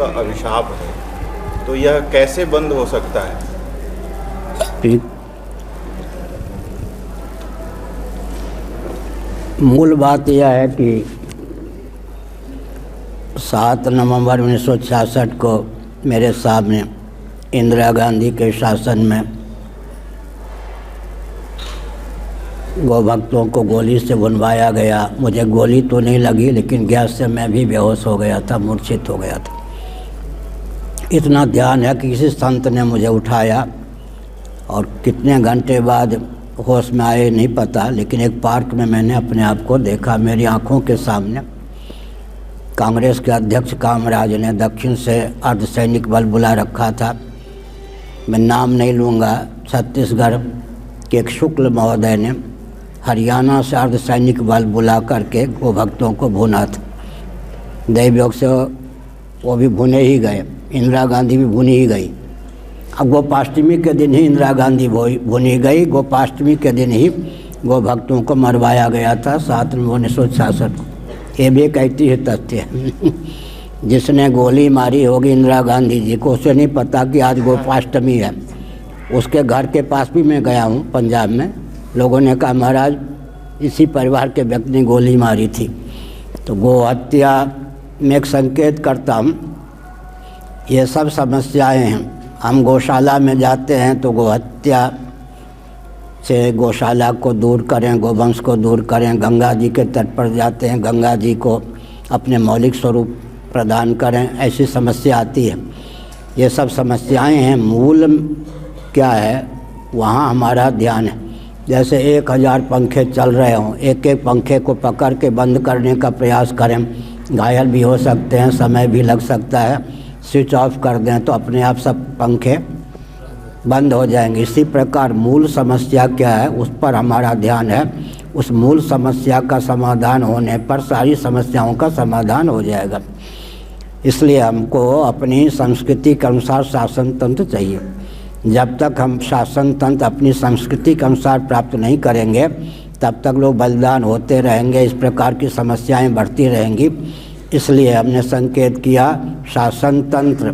का अभिशाप है, तो यह कैसे बंद हो सकता है? ठीक, मूल बात यह है कि 7 नवंबर 1966 को मेरे सामने इंदिरा गांधी के शासन में गोभक्तों को गोली से भुनवाया गया। मुझे गोली तो नहीं लगी, लेकिन गैस से मैं भी बेहोश हो गया था, मूर्छित हो गया था। इतना ध्यान है कि किसी संत ने मुझे उठाया और कितने घंटे बाद होश में आए नहीं पता, लेकिन एक पार्क में मैंने अपने आप को देखा। मेरी आंखों के सामने कांग्रेस के अध्यक्ष कामराज ने दक्षिण से अर्धसैनिक बल बुला रखा था। मैं नाम नहीं लूँगा। छत्तीसगढ़ के एक शुक्ल महोदय ने हरियाणा से अर्धसैनिक बल बुला करके गोभक्तों को भुना था। दैवयोग से वो भी भुने ही गए, इंदिरा गांधी भी भुनी ही गई। अब गोपाष्टमी के दिन ही इंदिरा गांधी भुनी गई। गोपाष्टमी के दिन ही गोभक्तों को मरवाया गया था 7 नवंबर 1966 को। ये भी एक ऐतिहासिक तथ्य है। जिसने गोली मारी होगी इंदिरा गांधी जी को, उसे नहीं पता कि आज गोपाष्टमी है। उसके घर के पास भी मैं गया हूँ पंजाब में। लोगों ने कहा महाराज इसी परिवार के व्यक्ति ने गोली मारी थी। तो गो हत्या में एक संकेत करता हूँ, ये सब समस्याएं हैं। हम गौशाला में जाते हैं तो गो हत्या से गौशाला को दूर करें, गोवंश को दूर करें। गंगा जी के तट पर जाते हैं, गंगा जी को अपने मौलिक स्वरूप प्रदान करें, ऐसी समस्या आती है। ये सब समस्याएं हैं। मूल क्या है, वहाँ हमारा ध्यान है। जैसे 1000 पंखे चल रहे हों, एक एक पंखे को पकड़ के बंद करने का प्रयास करें। घायल भी हो सकते हैं, समय भी लग सकता है। स्विच ऑफ कर दें तो अपने आप सब पंखे बंद हो जाएंगे। इसी प्रकार मूल समस्या क्या है, उस पर हमारा ध्यान है। उस मूल समस्या का समाधान होने पर सारी समस्याओं का समाधान हो जाएगा। इसलिए हमको अपनी संस्कृति के अनुसार शासन तंत्र चाहिए। जब तक हम शासन तंत्र अपनी संस्कृति के अनुसार प्राप्त नहीं करेंगे, तब तक लोग बलिदान होते रहेंगे, इस प्रकार की समस्याएं बढ़ती रहेंगी। इसलिए हमने संकेत किया शासन तंत्र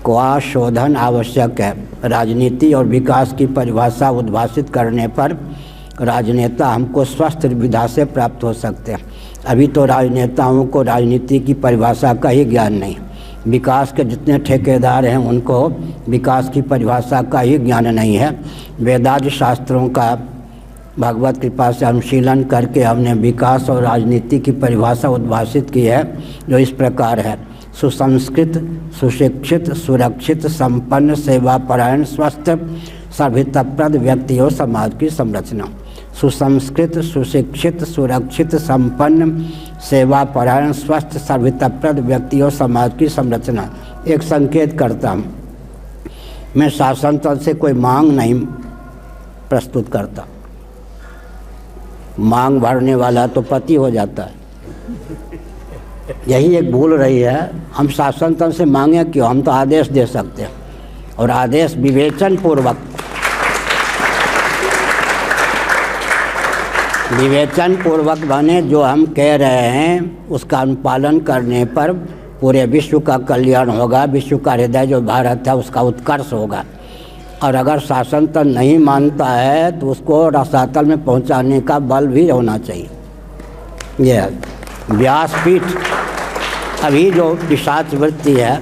का शोधन आवश्यक है। राजनीति और विकास की परिभाषा उद्भाषित करने पर राजनेता हमको स्वस्थ विधा से प्राप्त हो सकते हैं। अभी तो राजनेताओं को राजनीति की परिभाषा का ही ज्ञान नहीं। विकास के जितने ठेकेदार हैं उनको विकास की परिभाषा का ही ज्ञान नहीं है। वेदांत शास्त्रों का भगवत कृपा से अनुशीलन करके हमने विकास और राजनीति की परिभाषा उद्भाषित की है, जो इस प्रकार है। सुसंस्कृत, सुशिक्षित, सुरक्षित, संपन्न, सेवापरायण, स्वस्थ, सर्वहितप्रद व्यक्ति और समाज की संरचना। सुसंस्कृत, सुशिक्षित, सुरक्षित, संपन्न, सेवापरायण, स्वस्थ, सर्वहितप्रद व्यक्ति और समाज की संरचना। एक संकेत करता हूँ, मैं शासन तंत्र से कोई मांग नहीं प्रस्तुत करता। मांग भरने वाला तो पति हो जाता है। यही एक भूल रही है। हम शासन तंत्र से मांगे क्यों, हम तो आदेश दे सकते हैं, और आदेश विवेचन पूर्वक बने। जो हम कह रहे हैं उसका अनुपालन करने पर पूरे विश्व का कल्याण होगा। विश्व का हृदय जो भारत है उसका उत्कर्ष होगा। और अगर शासन तंत्र नहीं मानता है तो उसको रसातल में पहुंचाने का बल भी होना चाहिए। यह व्यासपीठ, अभी जो पिशाच वृत्ति है,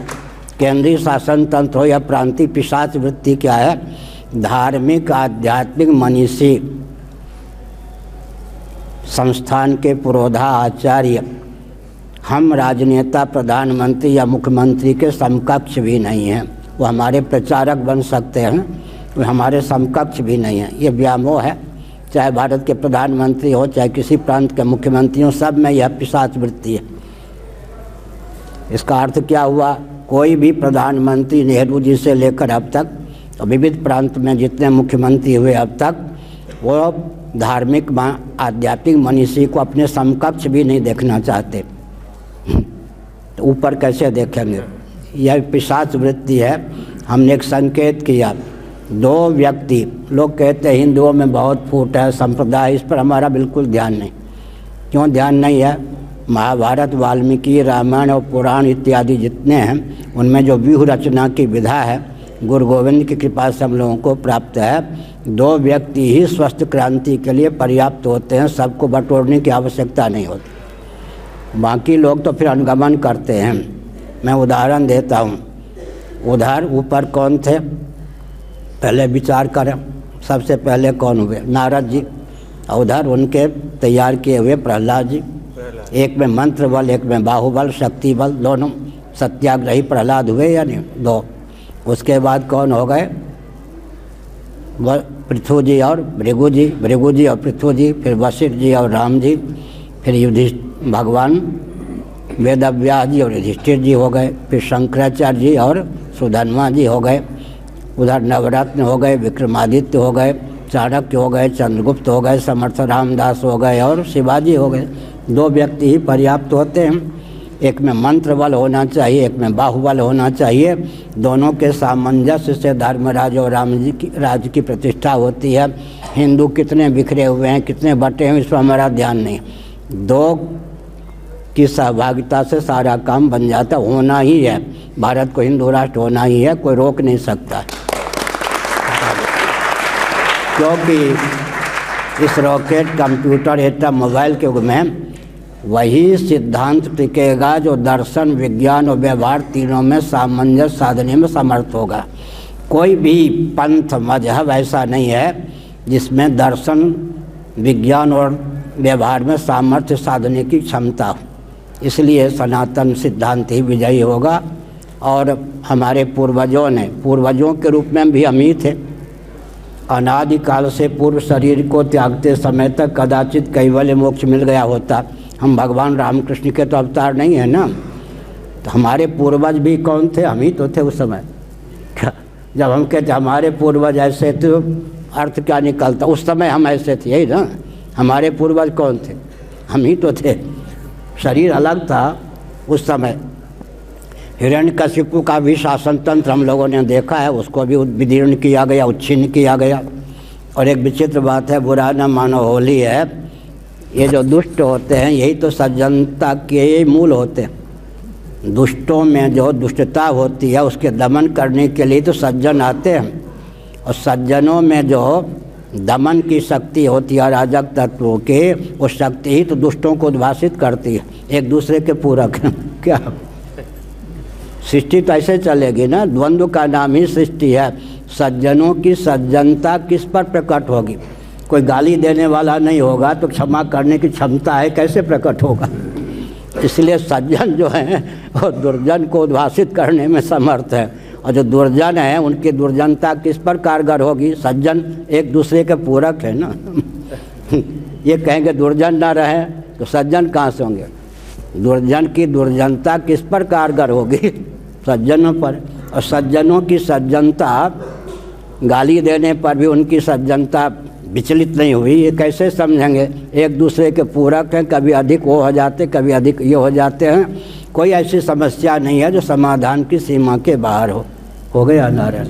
केंद्रीय शासन तंत्र हो या प्रांतीय, पिशाच वृत्ति क्या है, धार्मिक आध्यात्मिक मनीषी संस्थान के पुरोधा आचार्य हम राजनेता, प्रधानमंत्री या मुख्यमंत्री के समकक्ष भी नहीं हैं। वो हमारे प्रचारक बन सकते हैं, वो हमारे समकक्ष भी नहीं हैं। ये व्यामोह है, चाहे भारत के प्रधानमंत्री हो, चाहे किसी प्रांत के मुख्यमंत्री हो, सब में यह पिशाच वृत्ति है। इसका अर्थ क्या हुआ, कोई भी प्रधानमंत्री नेहरू जी से लेकर अब तक, विविध प्रांत में जितने मुख्यमंत्री हुए अब तक, वो धार्मिक आध्यात्मिक मनीषी को अपने समकक्ष भी नहीं देखना चाहते। तो ऊपर कैसे देखेंगे, यह पिशाच वृत्ति है। हमने एक संकेत किया, 2 व्यक्ति, लोग कहते हैं हिंदुओं में बहुत फूट है, संप्रदाय, इस पर हमारा बिल्कुल ध्यान नहीं। क्यों ध्यान नहीं है, महाभारत, वाल्मीकि, रामायण और पुराण इत्यादि जितने हैं उनमें जो व्यूह रचना की विधा है गुरु गोविंद की कृपा से हम लोगों को प्राप्त है। 2 व्यक्ति ही स्वस्थ क्रांति के लिए पर्याप्त होते हैं, सबको बटोरने की आवश्यकता नहीं होती। बाकी लोग तो फिर अनुगमन करते हैं। मैं उदाहरण देता हूँ। उधर ऊपर कौन थे, पहले विचार करें। सबसे पहले कौन हुए, नारद जी। और उधर उनके तैयार किए हुए प्रहलाद जी। एक में मंत्र बल, एक में बाहुबल, शक्ति बल, दोनों। सत्याग्रही प्रहलाद हुए या नहीं, 2। उसके बाद कौन हो गए, पृथु जी और भृगु जी, भृगु जी और पृथु जी, फिर वशिष्ठ जी और राम जी, फिर युधिष्ठिर भगवान वेदव्यास जी और युधिष्ठिर जी हो गए, फिर शंकराचार्य जी और सुधन्वा जी हो गए। उधर नवरत्न हो गए, विक्रमादित्य हो गए, चाणक्य हो गए, चंद्रगुप्त हो गए, समर्थ रामदास हो गए और शिवाजी हो गए। 2 व्यक्ति ही पर्याप्त होते हैं। एक में मंत्र बल होना चाहिए, एक में बाहुबल होना चाहिए। दोनों के सामंजस्य से धर्मराज और राम जी की राज की प्रतिष्ठा होती है। हिंदू कितने बिखरे हुए हैं, कितने बटे हैं, इस पर हमारा ध्यान नहीं। 2 की सहभागिता से सारा काम बन जाता, होना ही है। भारत को हिंदू राष्ट्र होना ही है, कोई रोक नहीं सकता। क्योंकि इस रॉकेट, कंप्यूटर, एटम, मोबाइल के युग में वही सिद्धांत टिकेगा जो दर्शन, विज्ञान और व्यवहार तीनों में सामंजस्य साधने में समर्थ होगा। कोई भी पंथ, मजहब ऐसा नहीं है जिसमें दर्शन, विज्ञान और व्यवहार में सामर्थ्य साधने की क्षमता हो। इसलिए सनातन सिद्धांत ही विजयी होगा। और हमारे पूर्वजों के रूप में भी हम ही थे। अनादिकाल से पूर्व शरीर को त्यागते समय तक कदाचित कैवल्य मोक्ष मिल गया होता। हम भगवान रामकृष्ण के तो अवतार नहीं है ना। तो हमारे पूर्वज भी कौन थे, हम ही तो थे उस समय। जब हम कहते हमारे पूर्वज ऐसे थे, अर्थ क्या निकलता, उस समय हम ऐसे थे, यही ना। हमारे पूर्वज कौन थे, हम ही तो थे। शरीर अलग था उस समय। हिरण्यकशिपु का भी शासन तंत्र हम लोगों ने देखा है, उसको भी विदीर्ण किया गया, उच्छिन्न किया गया। और एक विचित्र बात है, बुरा न मानो होली है। ये जो दुष्ट होते हैं यही तो सज्जनता के मूल होते हैं। दुष्टों में जो दुष्टता होती है उसके दमन करने के लिए तो सज्जन आते हैं। और सज्जनों में जो दमन की शक्ति होती है अराजक तत्वों के, वो शक्ति ही तो दुष्टों को उद्भासित करती है, एक दूसरे के पूरक। क्या सृष्टि तो ऐसे चलेगी ना, द्वंद्व का नाम ही सृष्टि है। सज्जनों की सज्जनता किस पर प्रकट होगी? कोई गाली देने वाला नहीं होगा तो क्षमा करने की क्षमता है, कैसे प्रकट होगा? इसलिए सज्जन जो हैं वो दुर्जन को उद्भासित करने में समर्थ है। और जो दुर्जन है उनकी दुर्जनता किस पर कारगर होगी? सज्जन एक दूसरे के पूरक है ना। ये कहेंगे दुर्जन ना रहे तो सज्जन कहाँ से होंगे? दुर्जन की दुर्जनता किस पर कारगर होगी? सज्जनों पर। और सज्जनों की सज्जनता, गाली देने पर भी उनकी सज्जनता विचलित नहीं हुई, ये कैसे समझेंगे? एक दूसरे के पूरक हैं, कभी अधिक वो हो जाते, कभी अधिक ये हो जाते हैं। कोई ऐसी समस्या नहीं है जो समाधान की सीमा के बाहर हो गया। नारायण।